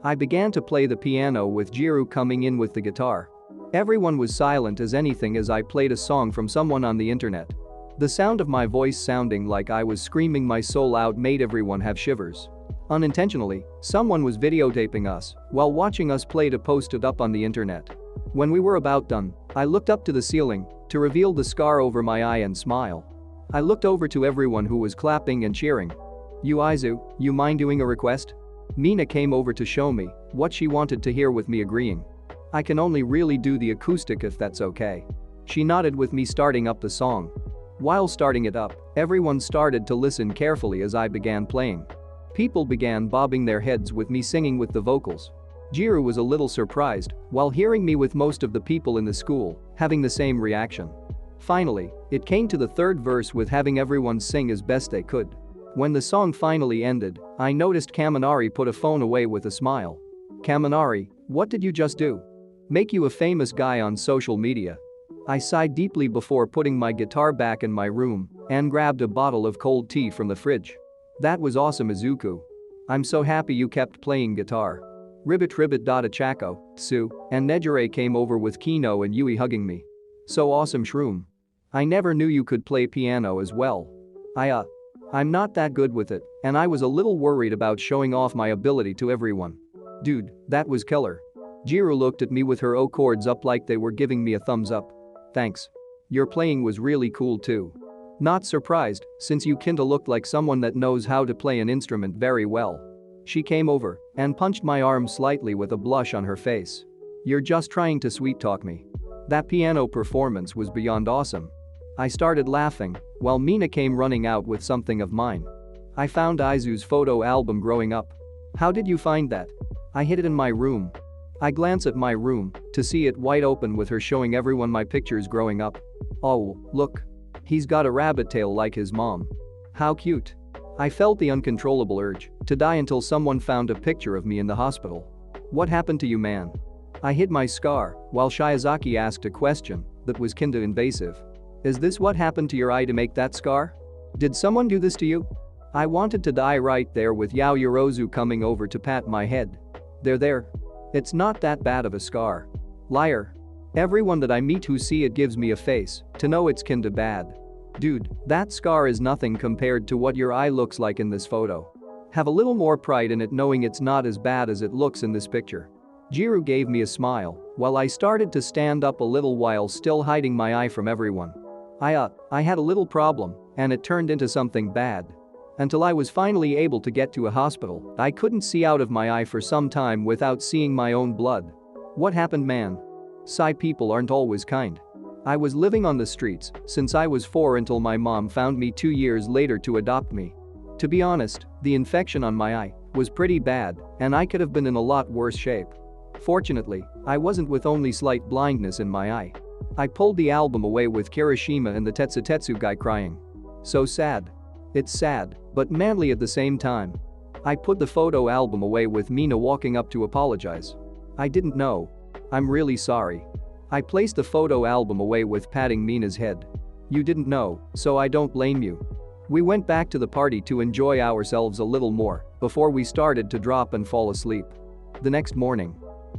I began to play the piano with Jiru coming in with the guitar. Everyone was silent as anything as I played a song from someone on the internet. The sound of my voice sounding like I was screaming my soul out made everyone have shivers. Unintentionally, someone was videotaping us while watching us play to post it up on the internet. When we were about done, I looked up to the ceiling to reveal the scar over my eye and smile. I looked over to everyone who was clapping and cheering. Aizu, you mind doing a request? Mina came over to show me what she wanted to hear with me agreeing. I can only really do the acoustic if that's okay. She nodded with me starting up the song. While starting it up, everyone started to listen carefully as I began playing. People began bobbing their heads with me singing with the vocals. Jiru was a little surprised while hearing me with most of the people in the school having the same reaction. Finally, it came to the third verse with having everyone sing as best they could. When the song finally ended, I noticed Kaminari put a phone away with a smile. Kaminari, what did you just do? Make you a famous guy on social media. I sighed deeply before putting my guitar back in my room and grabbed a bottle of cold tea from the fridge. That was awesome, Izuku. I'm so happy you kept playing guitar. Ribbit. Achako, Tsu, and Nejire came over with Kino and Yui hugging me. So awesome, Shroom. I never knew you could play piano as well. I'm not that good with it, and I was a little worried about showing off my ability to everyone. Dude, that was killer. Jiru looked at me with her O chords up like they were giving me a thumbs up. Thanks. Your playing was really cool too. Not surprised, since you kinda looked like someone that knows how to play an instrument very well. She came over and punched my arm slightly with a blush on her face. You're just trying to sweet talk me. That piano performance was beyond awesome. I started laughing while Mina came running out with something of mine. I found Aizu's photo album growing up. How did you find that? I hid it in my room. I glance at my room to see it wide open with her showing everyone my pictures growing up. Oh, look. He's got a rabbit tail like his mom. How cute. I felt the uncontrollable urge to die until someone found a picture of me in the hospital. What happened to you, man? I hid my scar while Shiozaki asked a question that was kinda invasive. Is this what happened to your eye to make that scar? Did someone do this to you? I wanted to die right there with Yorozu coming over to pat my head. There. It's not that bad of a scar. Liar. Everyone that I meet who see it gives me a face to know it's kinda bad. Dude, that scar is nothing compared to what your eye looks like in this photo. Have a little more pride in it knowing it's not as bad as it looks in this picture. Jiru gave me a smile while I started to stand up a little while still hiding my eye from everyone. I had a little problem and it turned into something bad. Until I was finally able to get to a hospital, I couldn't see out of my eye for some time without seeing my own blood. What happened, man? Psy people aren't always kind. I was living on the streets since I was 4 until my mom found me 2 years later to adopt me. To be honest, the infection on my eye was pretty bad and I could have been in a lot worse shape. Fortunately, I wasn't with only slight blindness in my eye. I pulled the album away with Kirishima and the Tetsutetsu guy crying. So sad. It's sad, but manly at the same time. I put the photo album away with Mina walking up to apologize. I didn't know. I'm really sorry. I placed the photo album away with patting Mina's head. You didn't know, so I don't blame you. We went back to the party to enjoy ourselves a little more before we started to drop and fall asleep. The next morning,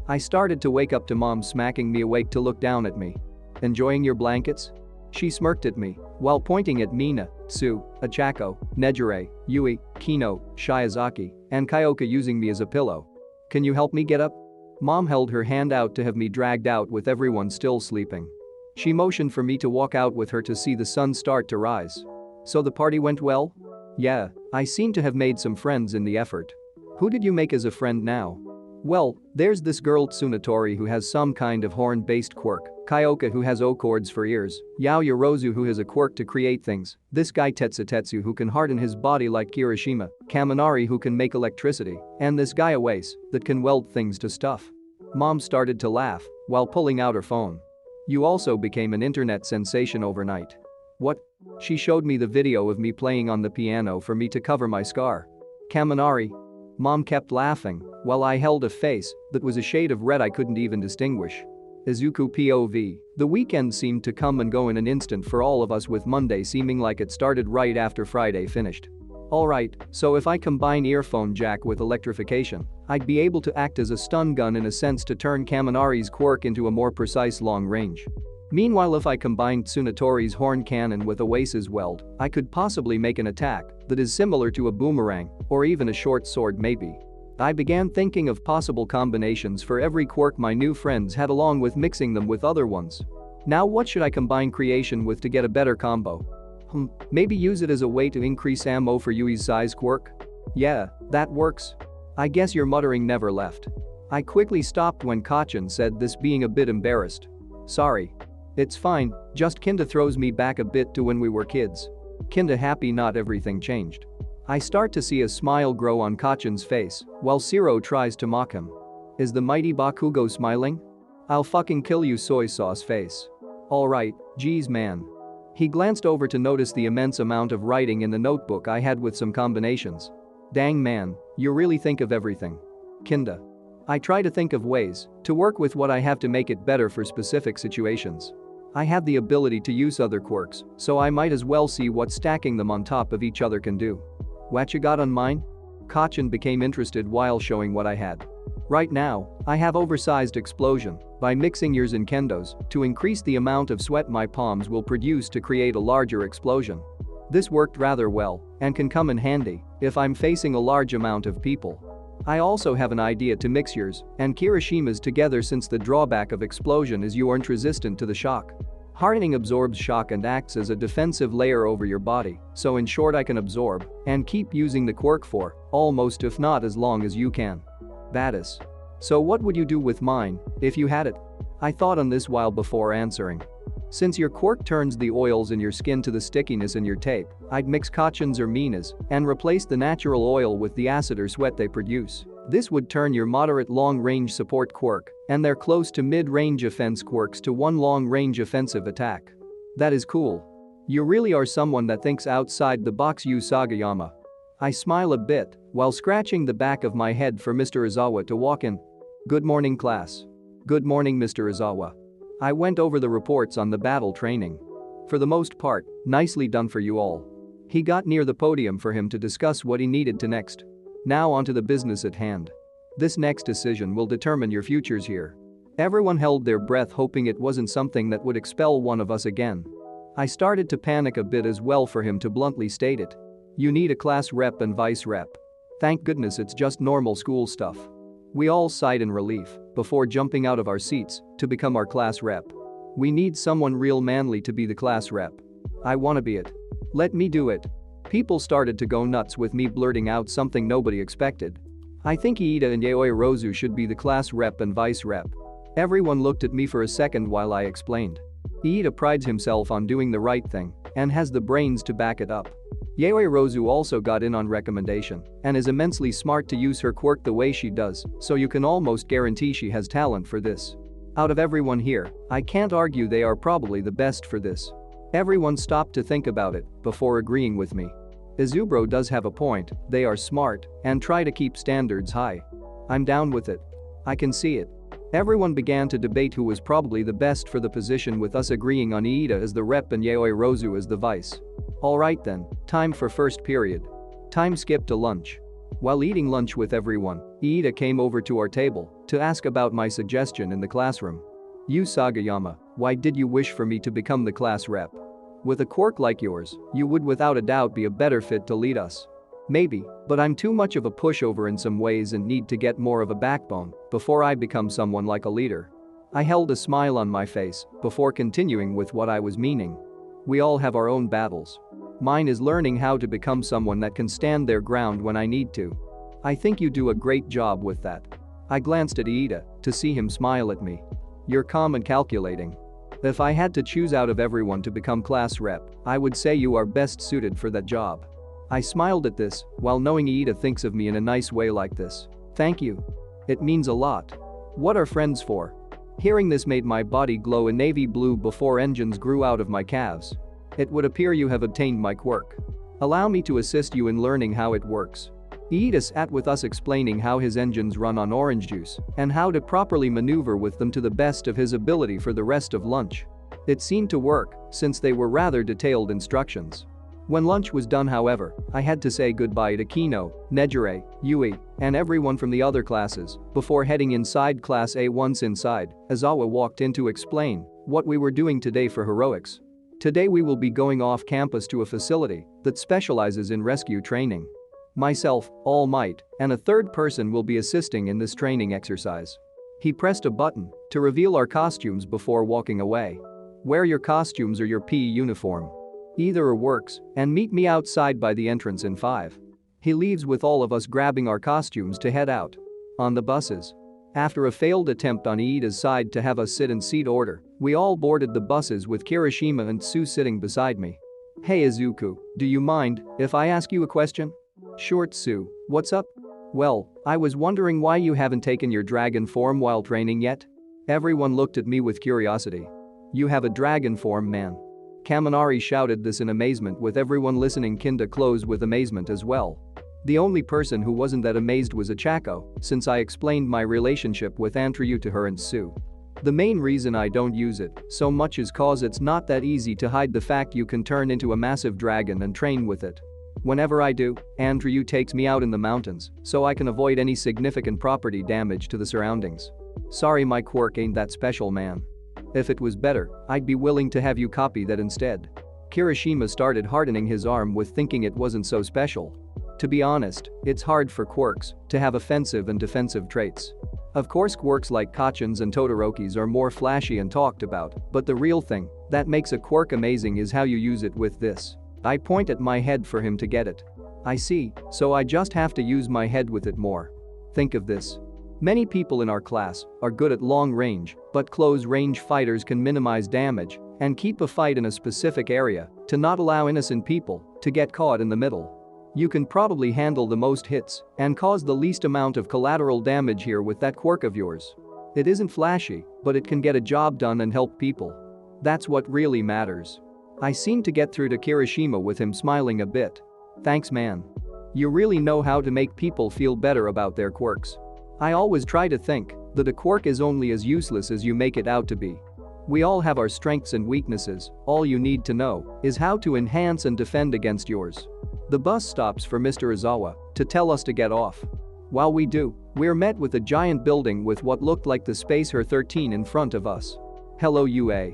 I started to wake up to Mom smacking me awake to look down at me. Enjoying your blankets? She smirked at me while pointing at Mina, Tsu, Achako, Nejire, Yui, Kino, Shiozaki, and Kyoka using me as a pillow. Can you help me get up? Mom held her hand out to have me dragged out with everyone still sleeping. She motioned for me to walk out with her to see the sun start to rise. So the party went well? Yeah, I seem to have made some friends in the effort. Who did you make as a friend now? Well, there's this girl Tsunatori who has some kind of horn-based quirk, Kyoka who has O chords for ears, Yorozu who has a quirk to create things, this guy Tetsutetsu who can harden his body like Kirishima, Kaminari who can make electricity, and this guy Awase that can weld things to stuff. Mom started to laugh while pulling out her phone. You also became an internet sensation overnight. What? She showed me the video of me playing on the piano for me to cover my scar. Kaminari. Mom kept laughing while I held a face that was a shade of red I couldn't even distinguish. Izuku POV. The weekend seemed to come and go in an instant for all of us, with Monday seeming like it started right after Friday finished. Alright, so if I combine earphone jack with electrification, I'd be able to act as a stun gun in a sense to turn Kaminari's quirk into a more precise long range. Meanwhile, if I combined Tsunatori's horn cannon with Oasis weld, I could possibly make an attack that is similar to a boomerang or even a short sword maybe. I began thinking of possible combinations for every quirk my new friends had, along with mixing them with other ones. Now what should I combine creation with to get a better combo? Maybe use it as a way to increase ammo for Yui's size quirk? Yeah, that works. I guess your muttering never left. I quickly stopped when Kachin said this, being a bit embarrassed. Sorry. It's fine, just kinda throws me back a bit to when we were kids. Kinda happy not everything changed. I start to see a smile grow on Kachin's face while Zero tries to mock him. Is the mighty Bakugo smiling? I'll fucking kill you, soy sauce face. Alright, geez man. He glanced over to notice the immense amount of writing in the notebook I had with some combinations. Dang man, you really think of everything. Kinda. I try to think of ways to work with what I have to make it better for specific situations. I have the ability to use other quirks, so I might as well see what stacking them on top of each other can do. What you got on mine? Kachin became interested while showing what I had. Right now, I have oversized explosion by mixing yours in kendos to increase the amount of sweat my palms will produce to create a larger explosion. This worked rather well and can come in handy if I'm facing a large amount of people. I also have an idea to mix yours and Kirishima's together, since the drawback of explosion is you aren't resistant to the shock. Hardening absorbs shock and acts as a defensive layer over your body, so in short I can absorb and keep using the quirk for almost, if not as long as you can. Badass. So what would you do with mine if you had it? I thought on this while before answering. Since your quirk turns the oils in your skin to the stickiness in your tape, I'd mix Kachin's or Mina's and replace the natural oil with the acid or sweat they produce. This would turn your moderate long-range support quirk and their close to mid-range offense quirks to one long-range offensive attack. That is cool. You really are someone that thinks outside the box, Yu Sagayama. I smile a bit while scratching the back of my head for Mr. Izawa to walk in. Good morning, class. Good morning, Mr. Izawa. I went over the reports on the battle training. For the most part, nicely done for you all. He got near the podium for him to discuss what he needed to next. Now onto the business at hand. This next decision will determine your futures here. Everyone held their breath, hoping it wasn't something that would expel one of us again. I started to panic a bit as well for him to bluntly state it. You need a class rep and vice rep. Thank goodness it's just normal school stuff. We all sighed in relief before jumping out of our seats to become our class rep. We need someone real manly to be the class rep. I wanna be it. Let me do it. People started to go nuts with me blurting out something nobody expected. I think Iida and Yaoi Rozu should be the class rep and vice rep. Everyone looked at me for a second while I explained. Iida prides himself on doing the right thing and has the brains to back it up. Yaoi Rozu also got in on recommendation and is immensely smart to use her quirk the way she does, so you can almost guarantee she has talent for this. Out of everyone here, I can't argue they are probably the best for this. Everyone stopped to think about it before agreeing with me. Izubro does have a point, they are smart and try to keep standards high. I'm down with it. I can see it. Everyone began to debate who was probably the best for the position, with us agreeing on Iida as the rep and Yaoi Rozu as the vice. Alright then, time for first period. Time skipped to lunch. While eating lunch with everyone, Iida came over to our table to ask about my suggestion in the classroom. Yu Sagayama, why did you wish for me to become the class rep? With a quirk like yours, you would without a doubt be a better fit to lead us. Maybe, but I'm too much of a pushover in some ways and need to get more of a backbone before I become someone like a leader. I held a smile on my face before continuing with what I was meaning. We all have our own battles. Mine is learning how to become someone that can stand their ground when I need to. I think you do a great job with that. I glanced at Iida to see him smile at me. You're calm and calculating. If I had to choose out of everyone to become class rep, I would say you are best suited for that job. I smiled at this while knowing Iida thinks of me in a nice way like this. Thank you. It means a lot. What are friends for? Hearing this made my body glow a navy blue before engines grew out of my calves. It would appear you have obtained my quirk. Allow me to assist you in learning how it works. Iida sat with us explaining how his engines run on orange juice and how to properly maneuver with them to the best of his ability for the rest of lunch. It seemed to work, since they were rather detailed instructions. When lunch was done, however, I had to say goodbye to Kino, Nejire, Yui, and everyone from the other classes before heading inside Class A. Once inside, Aizawa walked in to explain what we were doing today for heroics. Today we will be going off campus to a facility that specializes in rescue training. Myself, All Might, and a third person will be assisting in this training exercise. He pressed a button to reveal our costumes before walking away. Wear your costumes or your PE uniform. Either works, and meet me outside by the entrance in 5. He leaves with all of us grabbing our costumes to head out. On the buses. After a failed attempt on Iida's side to have us sit in seat order, we all boarded the buses with Kirishima and Sue sitting beside me. Hey Izuku, do you mind if I ask you a question? Sure Sue, what's up? Well, I was wondering why you haven't taken your dragon form while training yet? Everyone looked at me with curiosity. You have a dragon form, man. Kaminari shouted this in amazement, with everyone listening kinda close with amazement as well. The only person who wasn't that amazed was Achako, since I explained my relationship with Antryu to her and Sue. The main reason I don't use it so much is cause it's not that easy to hide the fact you can turn into a massive dragon and train with it. Whenever I do, Antryu takes me out in the mountains so I can avoid any significant property damage to the surroundings. Sorry, my quirk ain't that special, man. If it was better, I'd be willing to have you copy that instead. Kirishima started hardening his arm with thinking it wasn't so special. To be honest, it's hard for quirks to have offensive and defensive traits. Of course, quirks like Kachins and Todorokis are more flashy and talked about, but the real thing that makes a quirk amazing is how you use it with this. I point at my head for him to get it. I see, so I just have to use my head with it more. Think of this. Many people in our class are good at long range, but close-range fighters can minimize damage and keep a fight in a specific area to not allow innocent people to get caught in the middle. You can probably handle the most hits and cause the least amount of collateral damage here with that quirk of yours. It isn't flashy, but it can get a job done and help people. That's what really matters. I seemed to get through to Kirishima with him smiling a bit. Thanks, man. You really know how to make people feel better about their quirks. I always try to think that a quirk is only as useless as you make it out to be. We all have our strengths and weaknesses, all you need to know is how to enhance and defend against yours. The bus stops for Mr. Aizawa to tell us to get off. While we do, we're met with a giant building with what looked like the Spacer 13 in front of us. Hello UA.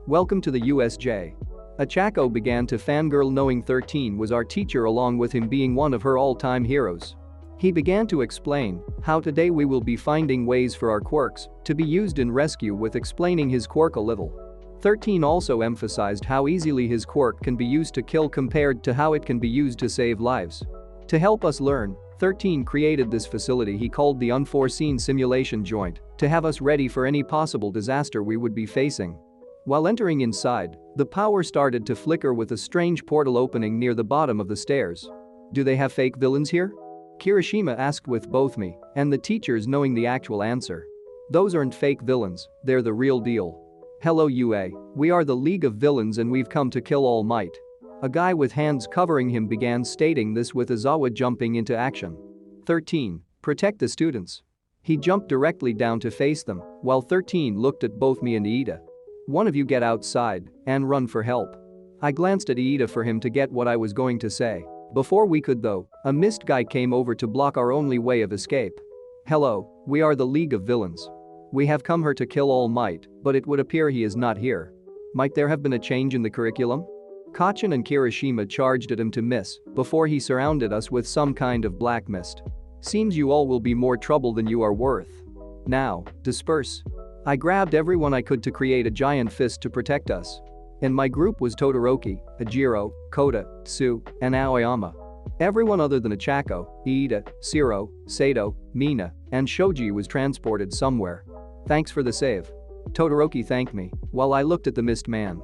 Welcome to the USJ. Achako began to fangirl, knowing 13 was our teacher, along with him being one of her all-time heroes. He began to explain how today we will be finding ways for our quirks to be used in rescue, with explaining his quirk a little. 13 also emphasized how easily his quirk can be used to kill compared to how it can be used to save lives. To help us learn, 13 created this facility he called the Unforeseen Simulation Joint to have us ready for any possible disaster we would be facing. While entering inside, the power started to flicker with a strange portal opening near the bottom of the stairs. Do they have fake villains here? Kirishima asked, with both me and the teachers knowing the actual answer. Those aren't fake villains, they're the real deal. Hello UA, we are the League of Villains and we've come to kill All Might. A guy with hands covering him began stating this, with Aizawa jumping into action. 13, protect the students. He jumped directly down to face them, while 13 looked at both me and Iida. One of you get outside and run for help. I glanced at Iida for him to get what I was going to say. Before we could though, a mist guy came over to block our only way of escape. Hello, we are the League of Villains. We have come here to kill All Might, but it would appear he is not here. Might there have been a change in the curriculum? Kachin and Kirishima charged at him to miss before he surrounded us with some kind of black mist. Seems you all will be more trouble than you are worth. Now, disperse. I grabbed everyone I could to create a giant fist to protect us. In my group was Todoroki, Ajiro, Kota, Tsu, and Aoyama. Everyone other than Achako, Iida, Shiro, Sato, Mina, and Shoji was transported somewhere. Thanks for the save. Todoroki thanked me while I looked at the mist man.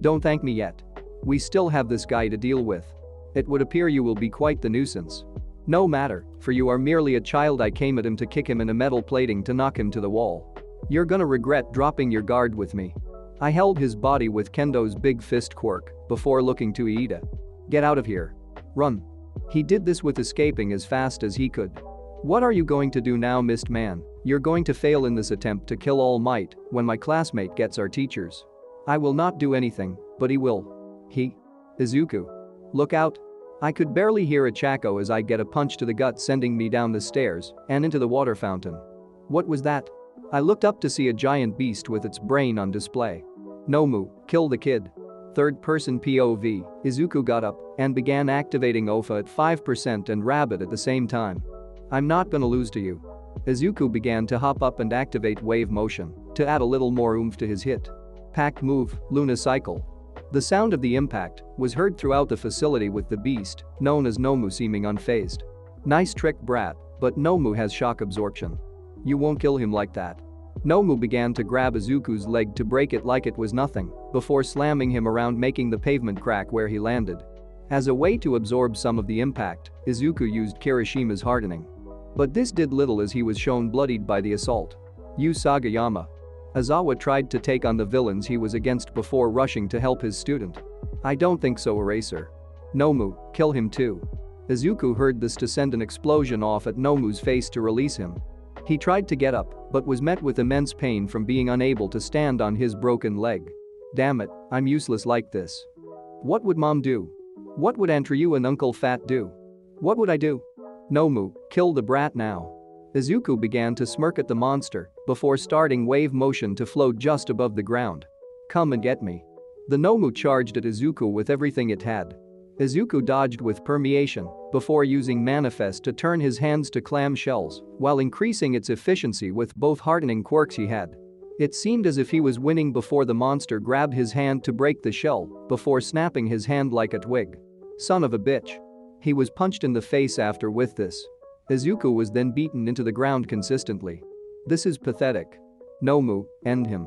Don't thank me yet. We still have this guy to deal with. It would appear you will be quite the nuisance. No matter, for you are merely a child. I came at him to kick him in a metal plating to knock him to the wall. You're gonna regret dropping your guard with me. I held his body with Kendo's big fist quirk before looking to Iida. Get out of here. Run. He did this with escaping as fast as he could. What are you going to do now, Mist Man? You're going to fail in this attempt to kill All Might when my classmate gets our teachers. I will not do anything, but he will. Izuku. Look out. I could barely hear a Chaco as I get a punch to the gut sending me down the stairs and into the water fountain. What was that? I looked up to see a giant beast with its brain on display. Nomu, kill the kid. Third-person POV, Izuku got up and began activating OFA at 5% and Rabbit at the same time. I'm not gonna lose to you. Izuku began to hop up and activate wave motion to add a little more oomph to his hit. Pact move, Luna Cycle. The sound of the impact was heard throughout the facility with the beast, known as Nomu, seeming unfazed. Nice trick, brat, but Nomu has shock absorption. You won't kill him like that. Nomu began to grab Izuku's leg to break it like it was nothing, before slamming him around, making the pavement crack where he landed. As a way to absorb some of the impact, Izuku used Kirishima's hardening. But this did little as he was shown bloodied by the assault. Usagayama. Aizawa tried to take on the villains he was against before rushing to help his student. I don't think so, Eraser. Nomu, kill him too. Izuku heard this to send an explosion off at Nomu's face to release him. He tried to get up, but was met with immense pain from being unable to stand on his broken leg. Damn it, I'm useless like this. What would Mom do? What would Aunt Ryu and Uncle Fat do? What would I do? Nomu, kill the brat now. Izuku began to smirk at the monster before starting wave motion to float just above the ground. Come and get me. The Nomu charged at Izuku with everything it had. Izuku dodged with permeation before using manifest to turn his hands to clam shells while increasing its efficiency with both hardening quirks he had. It seemed as if he was winning before the monster grabbed his hand to break the shell before snapping his hand like a twig. Son of a bitch. He was punched in the face after with this. Izuku was then beaten into the ground consistently. This is pathetic. Nomu, end him.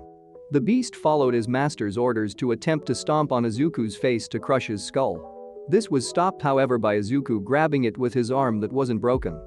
The beast followed his master's orders to attempt to stomp on Izuku's face to crush his skull. This was stopped, however, by Izuku grabbing it with his arm that wasn't broken.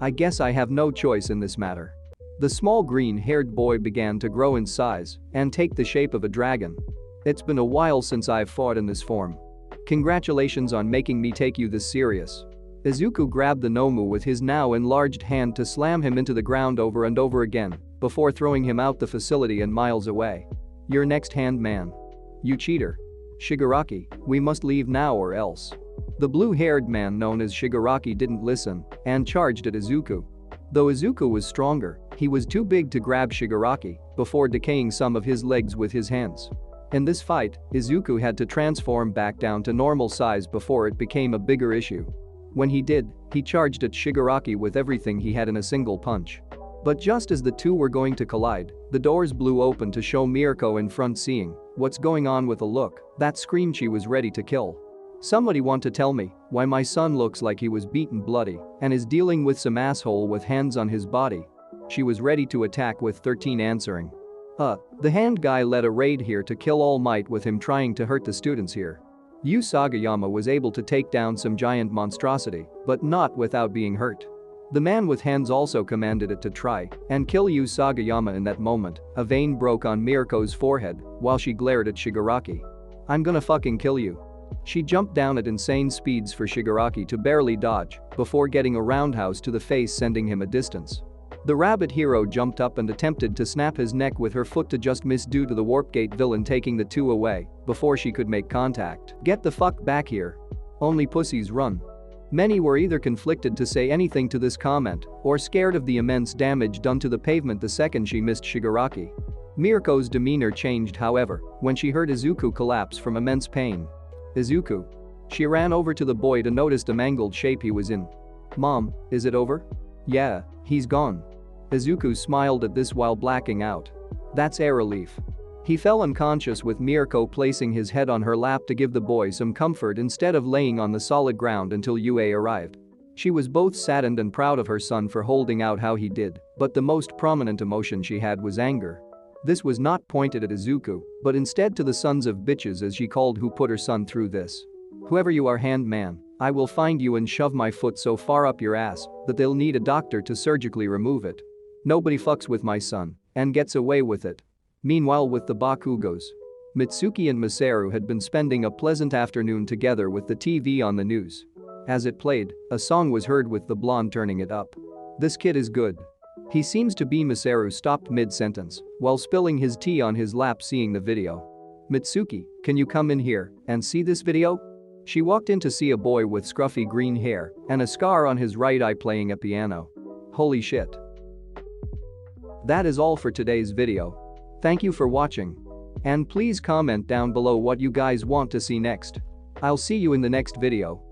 I guess I have no choice in this matter. The small green-haired boy began to grow in size and take the shape of a dragon. It's been a while since I've fought in this form. Congratulations on making me take you this serious. Izuku grabbed the Nomu with his now enlarged hand to slam him into the ground over and over again before throwing him out the facility and miles away. You're next, hand man. You cheater. Shigaraki, we must leave now or else. The blue-haired man known as Shigaraki didn't listen and charged at Izuku. Though Izuku was stronger, he was too big to grab Shigaraki before decaying some of his legs with his hands. In this fight, Izuku had to transform back down to normal size before it became a bigger issue. When he did, he charged at Shigaraki with everything he had in a single punch. But just as the two were going to collide, the doors blew open to show Mirko in front, seeing what's going on with a look that screamed she was ready to kill. Somebody want to tell me why my son looks like he was beaten bloody and is dealing with some asshole with hands on his body? She was ready to attack with 13 answering. The hand guy led a raid here to kill All Might with him trying to hurt the students here. Usagayama was able to take down some giant monstrosity, but not without being hurt. The man with hands also commanded it to try and kill Usagayama. In that moment, a vein broke on Mirko's forehead while she glared at Shigaraki. I'm gonna fucking kill you. She jumped down at insane speeds for Shigaraki to barely dodge before getting a roundhouse to the face, sending him a distance. The rabbit hero jumped up and attempted to snap his neck with her foot to just miss due to the Warp Gate villain taking the two away before she could make contact. Get the fuck back here. Only pussies run. Many were either conflicted to say anything to this comment or scared of the immense damage done to the pavement the second she missed Shigaraki. Mirko's demeanor changed, however, when she heard Izuku collapse from immense pain. Izuku. She ran over to the boy to notice the mangled shape he was in. Mom, is it over? Yeah, he's gone. Izuku smiled at this while blacking out. That's a relief. He fell unconscious with Mirko placing his head on her lap to give the boy some comfort instead of laying on the solid ground until Yue arrived. She was both saddened and proud of her son for holding out how he did, but the most prominent emotion she had was anger. This was not pointed at Izuku, but instead to the sons of bitches, as she called, who put her son through this. Whoever you are, hand man, I will find you and shove my foot so far up your ass that they'll need a doctor to surgically remove it. Nobody fucks with my son and gets away with it. Meanwhile, with the Bakugos, Mitsuki and Masaru had been spending a pleasant afternoon together with the TV on the news. As it played, a song was heard with the blonde turning it up. This kid is good. He seems to be. Masaru stopped mid-sentence while spilling his tea on his lap seeing the video. Mitsuki, can you come in here and see this video? She walked in to see a boy with scruffy green hair and a scar on his right eye playing a piano. Holy shit. That is all for today's video. Thank you for watching. And please comment down below what you guys want to see next. I'll see you in the next video.